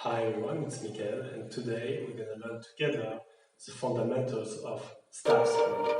Hi everyone, it's Mikael, and today we're going to learn together the fundamentals of staff spinning.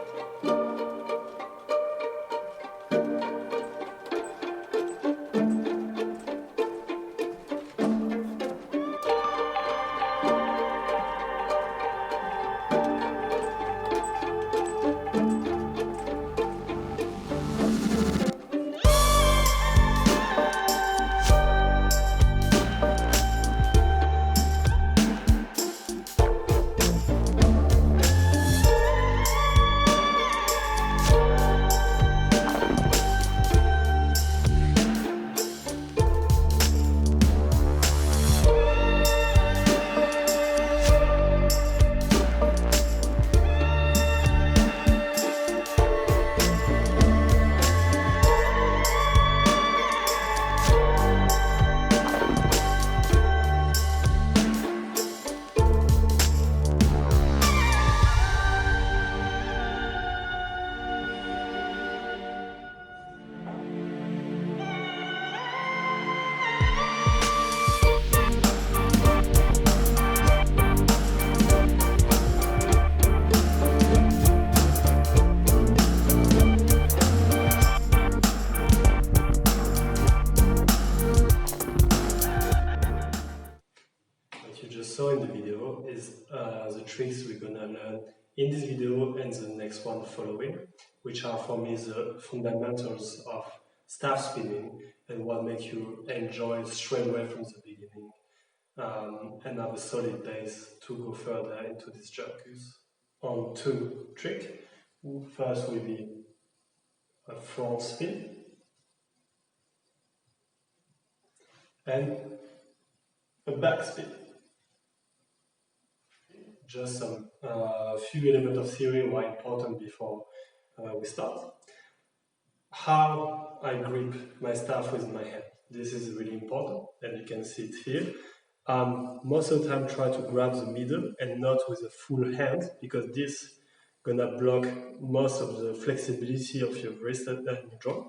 What you just saw in the video is the tricks we're going to learn in this video and the next one following, which are for me the fundamentals of staff spinning and what makes you enjoy straight away from the beginning and have a solid base to go further into this circus. On two tricks. First will be a front spin and a back spin. Just some few elements of theory were important before we start. How I grip my staff with my hand. This is really important, and you can see it here. Most of the time try to grab the middle and not with a full hand, because this gonna block most of the flexibility of your wrist and your jaw.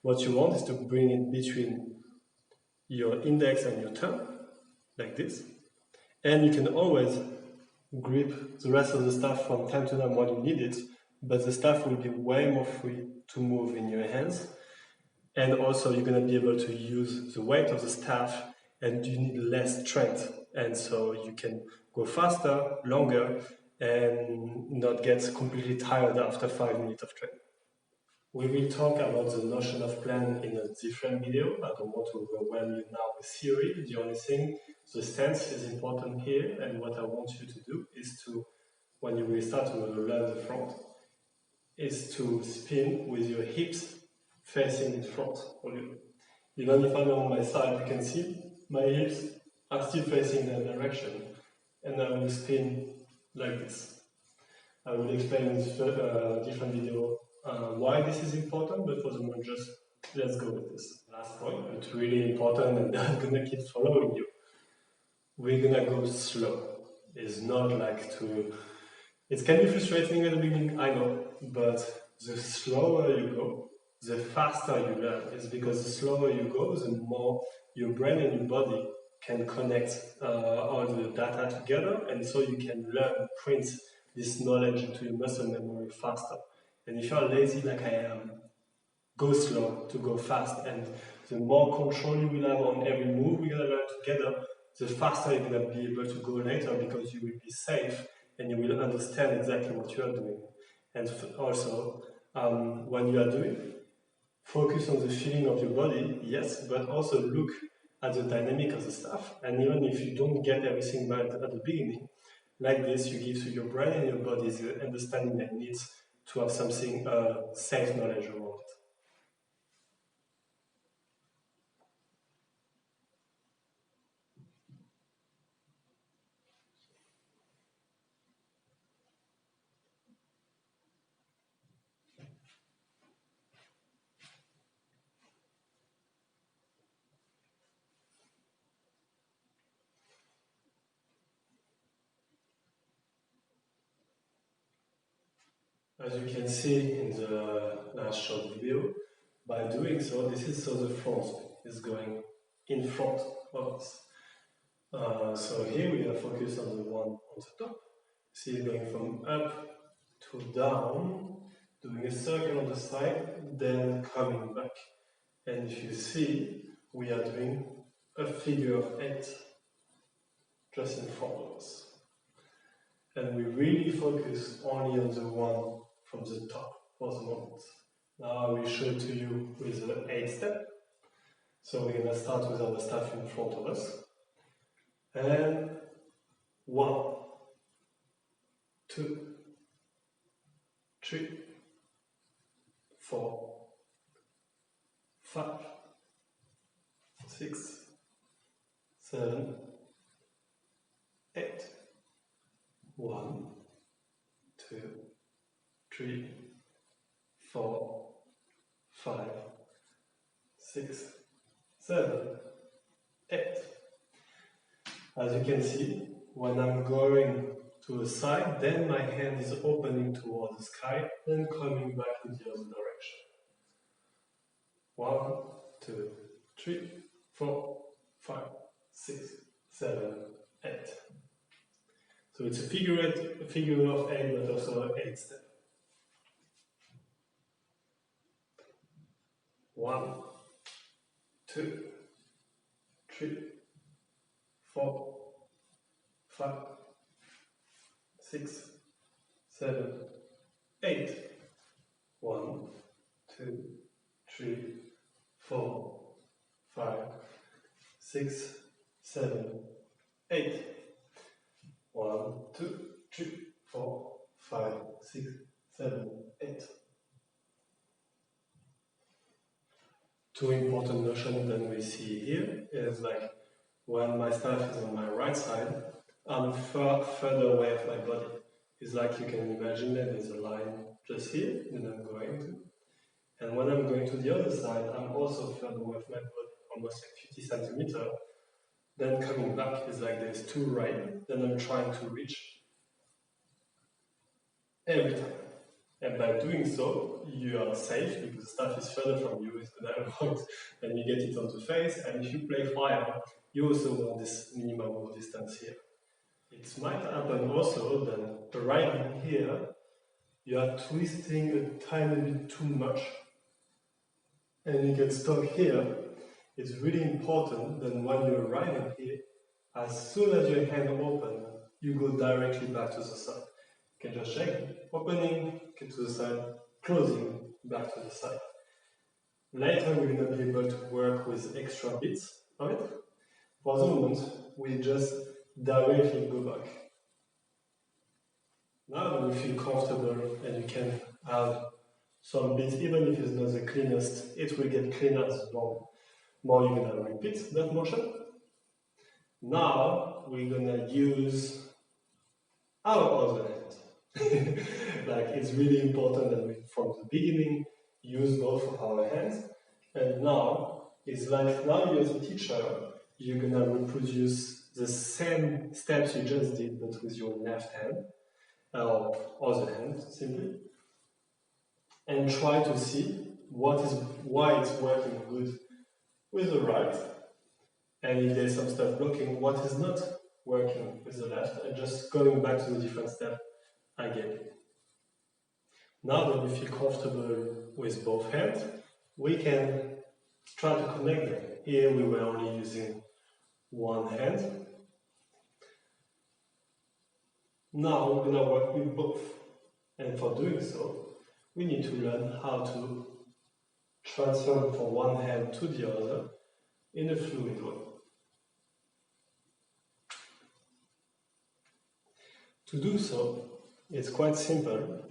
What you want is to bring it between your index and your thumb, like this. And you can always grip the rest of the staff from time to time when you need it, but the staff will be way more free to move in your hands. And also you're going to be able to use the weight of the staff, and you need less strength. And so you can go faster, longer, and not get completely tired after 5 minutes of training. We will talk about the notion of plan in a different video. I don't want to overwhelm you now with theory. The only thing, the stance is important here, and what I want you to do is to, when you will start to learn the front, is to spin with your hips facing in front of you. Even if I'm on my side, you can see my hips are still facing that direction, and I will spin like this. I will explain in a different video why this is important, but for the moment, just let's go with this. Last point, it's really important, and I'm gonna keep following you. We're gonna go slow. It's not like to. It can be frustrating at the beginning, I know, but the slower you go, the faster you learn. It's because the slower you go, the more your brain and your body can connect all the data together, and so you can learn, print this knowledge into your muscle memory faster. And if you're lazy like I am, go slow to go fast, and the more control you will have on every move we're going to learn together, the faster you're going to be able to go later, because you will be safe and you will understand exactly what you are doing. And also, when you are doing, focus on the feeling of your body, yes, but also look at the dynamic of the staff. And even if you don't get everything right at the beginning, like this, you give to your brain and your body the understanding that needs to have something safe knowledge around it. As you can see in the last short video, by doing so, this is so the front is going in front of us. So here we are focused on the one on the top. See, going from up to down, doing a circle on the side, then coming back. And if you see, we are doing a figure of 8 just in front of us. And we really focus only on the one from the top for the moment. Now I will show it to you with the 8 step. So we're going to start with our staff in front of us. And 1, 2, 3, 4, 5, 6, 7, 8. 1, 2, 3, 4, 5, 6, 7, 8. As you can see, when I'm going to the side, then my hand is opening towards the sky and coming back in the other direction. 1, 2, 3, 4, 5, 6, 7, 8. So it's a figure of 8, but also an 8 step. 1, 2, 3, 4, 5, 6, 7, 8. 1, 2, 3, 4, 5, 6, 7, 8. 1, 2, 3, 4, 5, 6, 7, 8. Two important notions that we see here is like when my staff is on my right side, I'm further away of my body. It's like you can imagine that there's a line just here that I'm going to. And when I'm going to the other side, I'm also further away of my body, almost like 50 centimeters. Then coming back is like there's 2 right, then I'm trying to reach every time. And by doing so, you are safe because the staff is further from you, it's going to avoid, and you get it on the face. And if you play fire, you also want this minimum of distance here. It might happen also that arriving here, you are twisting a tiny bit too much, and you get stuck here. It's really important that when you're arriving here, as soon as your hand open, you go directly back to the side. You can just check, opening, get to the side, closing, back to the side. Later we're going to be able to work with extra bits of it. For the moment, we just directly go back. Now that we feel comfortable and you can have some bits, even if it's not the cleanest, it will get cleaner as more you're going to repeat that motion. Now we're going to use our other hand. Like it's really important that we, from the beginning, use both of our hands. And now, it's like now you as a teacher, you're going to reproduce the same steps you just did, but with your left hand, or other hand, simply. And try to see why it's working good with the right, and if there's some stuff blocking, what is not working with the left, and just going back to the different step again. Now that we feel comfortable with both hands, we can try to connect them. Here we were only using one hand. Now we're going to work with both. And for doing so, we need to learn how to transfer from one hand to the other in a fluid way. To do so, it's quite simple.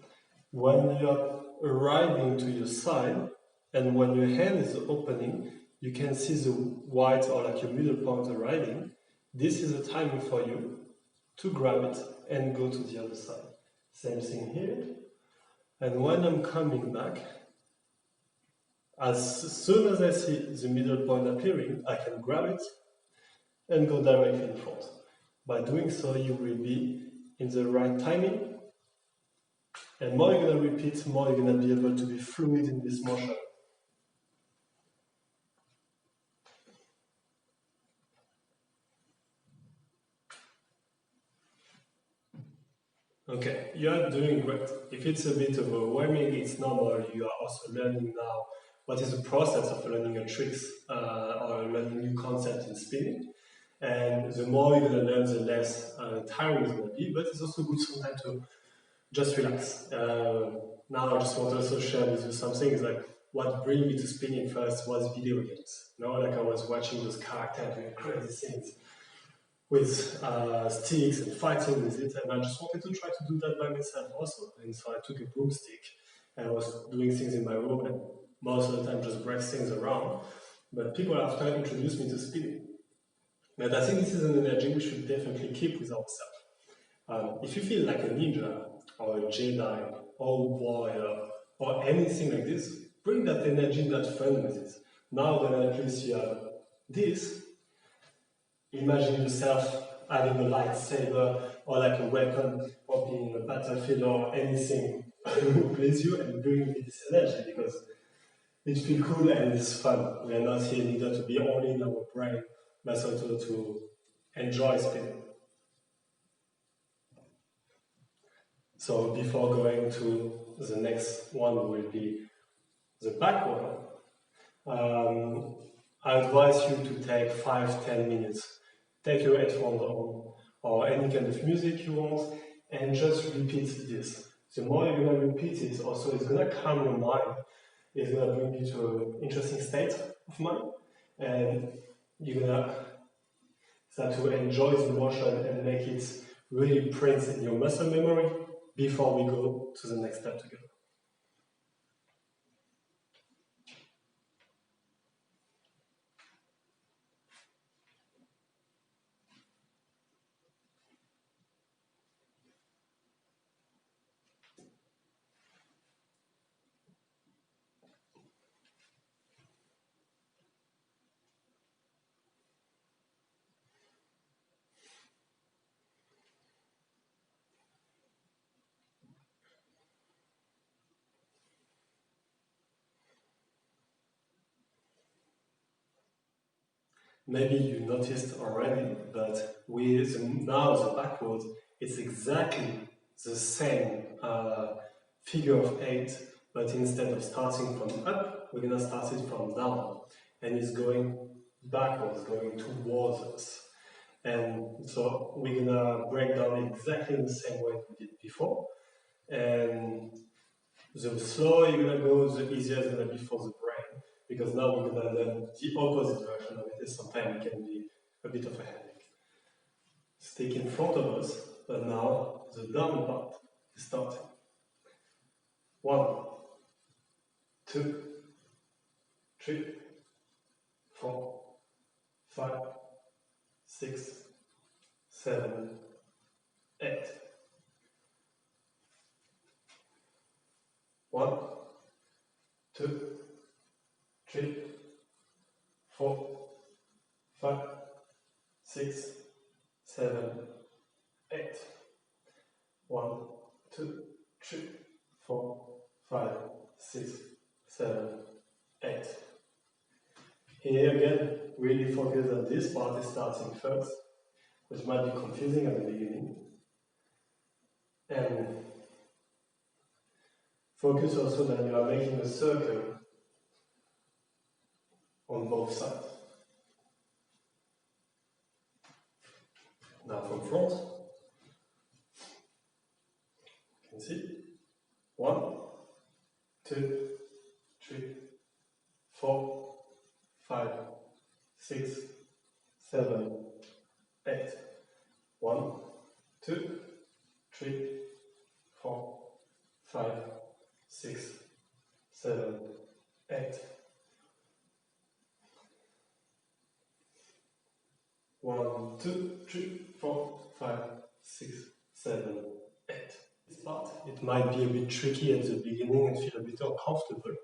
When you are arriving to your side, and when your hand is opening, you can see the white or like your middle point arriving. This is a timing for you to grab it and go to the other side. Same thing here. And when I'm coming back, as soon as I see the middle point appearing, I can grab it and go directly in front. By doing so, you will be in the right timing. And more you're going to repeat, more you're going to be able to be fluid in this motion. Okay, you are doing great. If it's a bit overwhelming, it's normal. You are also learning now what is the process of learning a tricks or learning new concepts in spinning. And the more you're gonna learn, the less tiring it's gonna be. But it's also good sometimes to just relax. Now I just want to also share with you something. Is like what bring me to spinning first was video games. You know, like I was watching those characters doing crazy things with sticks and fighting with it, and I just wanted to try to do that by myself also. And so I took a broomstick and I was doing things in my room, and most of the time just break things around. But people after introduced me to spinning. But I think this is an energy we should definitely keep with ourselves. If you feel like a ninja or a Jedi or a warrior or anything like this, bring that energy, that fun with it. Now that at least you have this, imagine yourself having a lightsaber or like a weapon or being in a battlefield or anything who plays you, and bring me this energy because it feels cool and it's fun. We are not here neither to be only in our brain, but also to enjoy spinning. So before going to the next one will be the back one, I advise you to take 5–10 minutes. Take your headphones on or any kind of music you want and just repeat this. The more you're going to repeat it, also it's going to calm your mind. It's going to bring you to an interesting state of mind, and you're going to start to enjoy the motion and make it really print in your muscle memory before we go to the next step together. Maybe you noticed already, but with now the backward, it's exactly the same figure of 8, but instead of starting from up, we're gonna start it from down, and it's going backwards, going towards us. And so we're gonna break down exactly the same way we did before. And the slower you're gonna go, the easier it's gonna be for the brain, because now we're gonna learn the opposite version of it. Sometimes it can be a bit of a headache. Stick in front of us, but now the down part is starting. 1, 2, 3, 4, 5, 6, 7, 8. 1, 2, 3, 4, 5, 6, 7, 8. 1, 2, 3, 4, 5, 6, 7, 8. Here again, really focus on this part is starting first, which might be confusing at the beginning. And focus also that you are making a circle on both sides. Now from front, you can see 1, 2, 3, 4, 5, 6, 7, 8. 1, 2, 3, 4, 5, 6, 7, 8. 1, 2, 3, 4, 5, 6, 7, 8. This part, it might be a bit tricky at the beginning and feel a bit uncomfortable,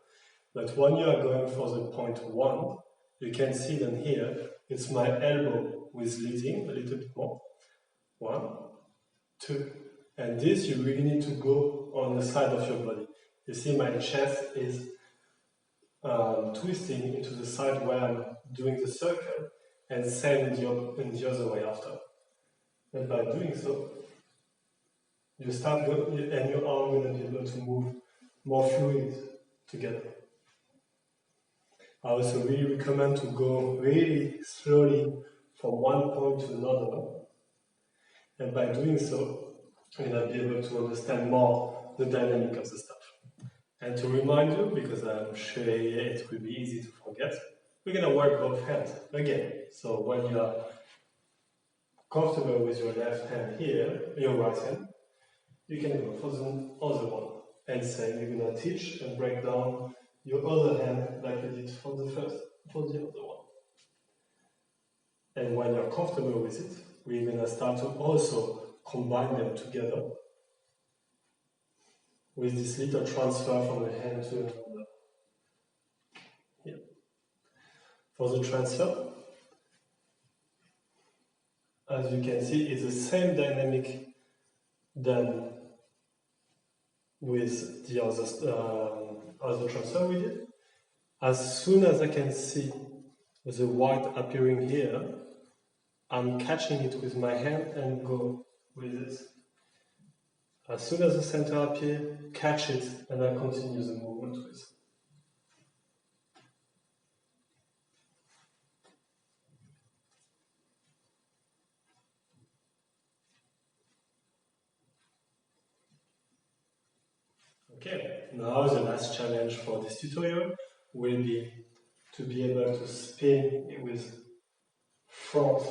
but when you are going for the point 1, you can see then here, it's my elbow with leading a little bit more. 1, 2, and this you really need to go on the side of your body. You see my chest is twisting into the side where I'm doing the circle, and same in the other way after. And by doing so, you start and your arm will be able to move more fluid together. I also really recommend to go really slowly from one point to another, and by doing so, you're going to be able to understand more the dynamic of the stuff. And to remind you, because I'm sure it will be easy to forget, we're going to work both hands again. So when you are comfortable with your left hand here, your right hand, you can go for the other one. And same, you're going to teach and break down your other hand like you did for the other one. And when you're comfortable with it, we're going to start to also combine them together with this little transfer from a hand to another. Here. For the transfer, as you can see, it's the same dynamic than with the other transfer we did. As soon as I can see the white appearing here, I'm catching it with my hand and go with it. As soon as the center appears, catch it and I continue the movement with. Okay, now the last challenge for this tutorial will be to be able to spin with front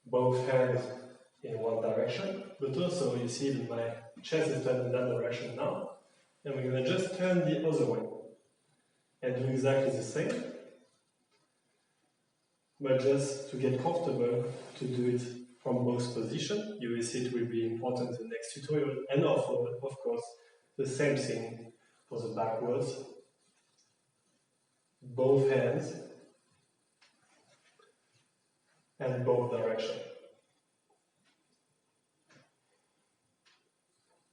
both hands in one direction, but also you see that my chest is turned in that direction now, and we're going to just turn the other way and do exactly the same, but just to get comfortable to do it from both positions. You will see it will be important in the next tutorial, and also, of course, the same thing for the backwards, both hands and both directions.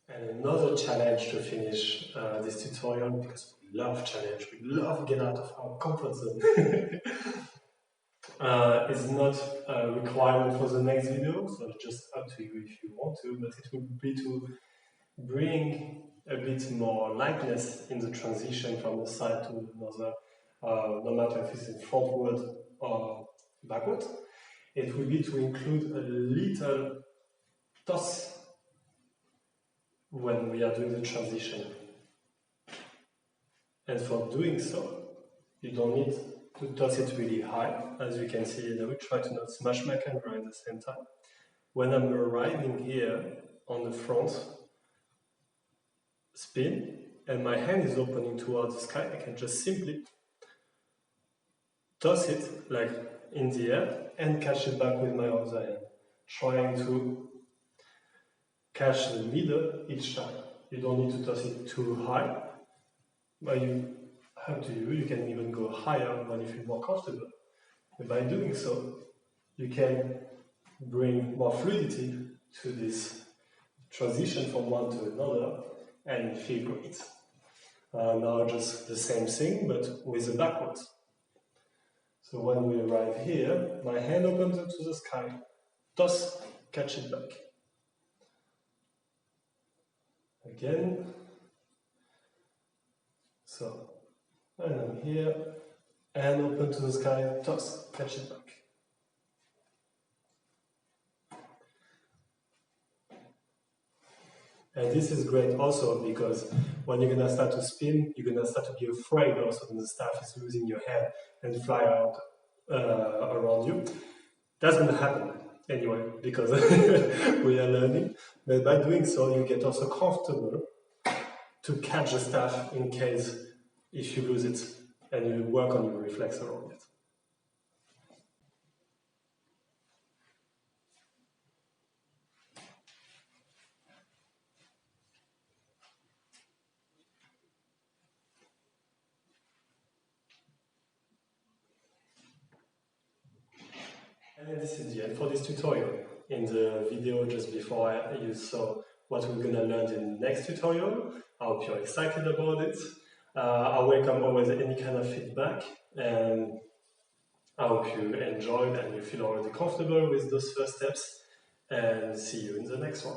And another challenge to finish this tutorial, because we love challenge, we love get out of our comfort zone. It's not a requirement for the next video, so it's just up to you if you want to, but it would be to bring a bit more lightness in the transition from the side to another, no matter if it's in frontward or backward. It will be to include a little toss when we are doing the transition. And for doing so, you don't need to toss it really high. As you can see, I will try to not smash my camera at the same time. When I'm arriving here on the front spin, and my hand is opening towards the sky, I can just simply toss it like in the air and catch it back with my other hand, trying to catch the middle each time. You don't need to toss it too high, but you have to you can even go higher when you feel more comfortable. And by doing so, you can bring more fluidity to this transition from one to another and feel great. Now just the same thing, but with the backwards. So when we arrive here, my hand opens up to the sky, toss, catch it back. Again. So, and I'm here, hand open to the sky, toss, catch it back. And this is great also because when you're going to start to spin, you're going to start to be afraid also when the staff is losing your hand and fly out around you. That's going to happen anyway because we are learning. But by doing so, you get also comfortable to catch the staff in case if you lose it and you work on your reflex around it. And then this is the end for this tutorial. In the video just before you saw what we're going to learn in the next tutorial. I hope you're excited about it. I welcome always any kind of feedback, and I hope you enjoyed and you feel already comfortable with those first steps. and see you in the next one.